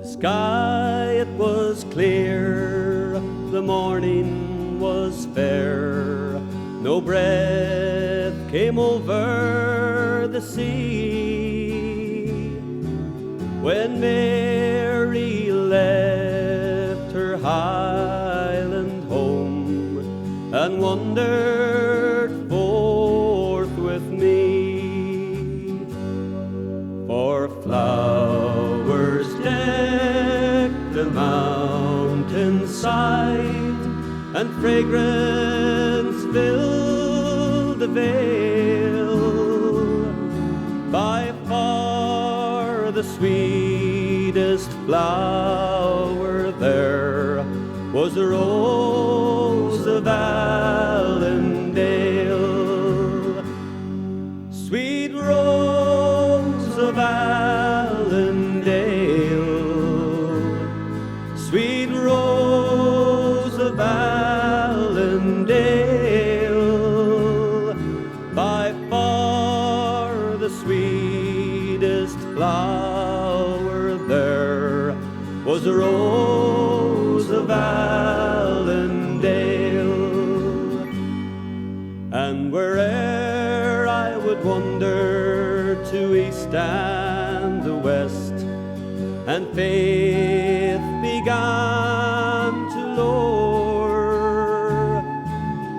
Sky, it was clear, the morning was fair, no breath came over the sea. When Mary left her highland home and wandered forth with me, for flowers decked the mountainside, and fragrance filled the vale. By far the sweetest flower there was the rose of Allendale. Sweet rose of Allendale, sweet rose of Allendale, by far the sweetest flower there was the rose of Allendale. And where'er I would wander to east and the west, and faith began to lure,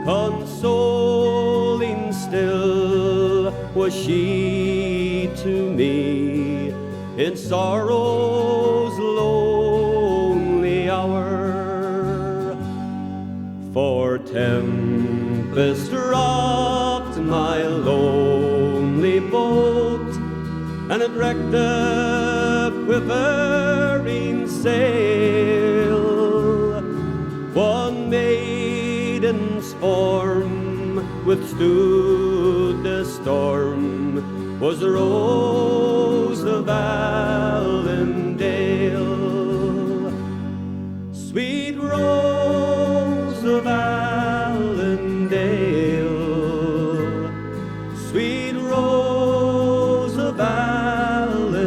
consoling still was she to me in sorrow's lonely hour. For tempest rocked my lonely boat, and it wrecked a quivering sail. One maiden's form withstood the storm, was the rose of Allendale. Sweet rose of Allendale, sweet rose of Allendale,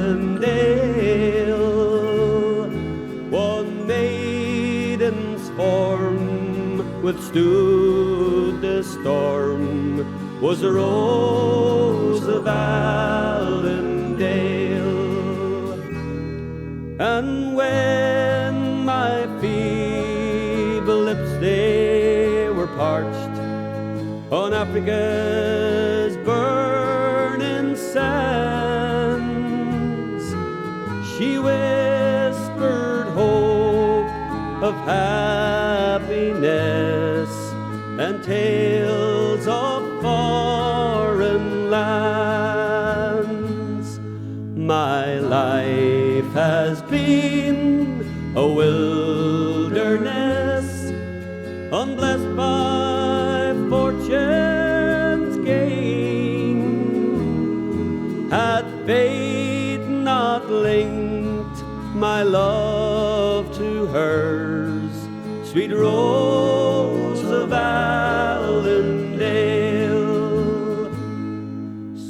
one maiden's form withstood the storm, was the rose of Allendale. And when my feeble lips they were parched on Africa's burning sands, she whispered hope of happiness and tales of foreign lands. My life has been a wilderness, unblessed by fortune's gain. Had fate not linked my love to hers, sweet rose of Allendale,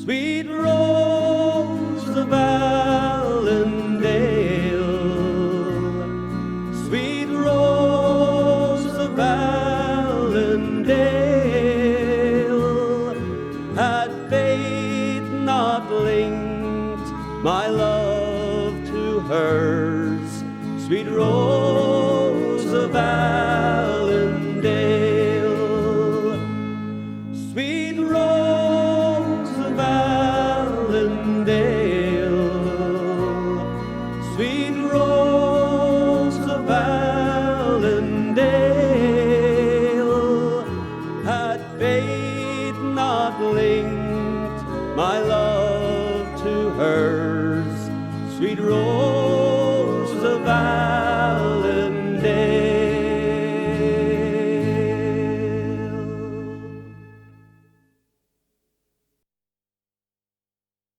sweet rose of Allendale, sweet rose of Allendale, had fate not linked my love to hers, sweet rose of Allendale, sweet rose of Allendale, sweet rose of Allendale, had fate not linked my love to hers, sweet rose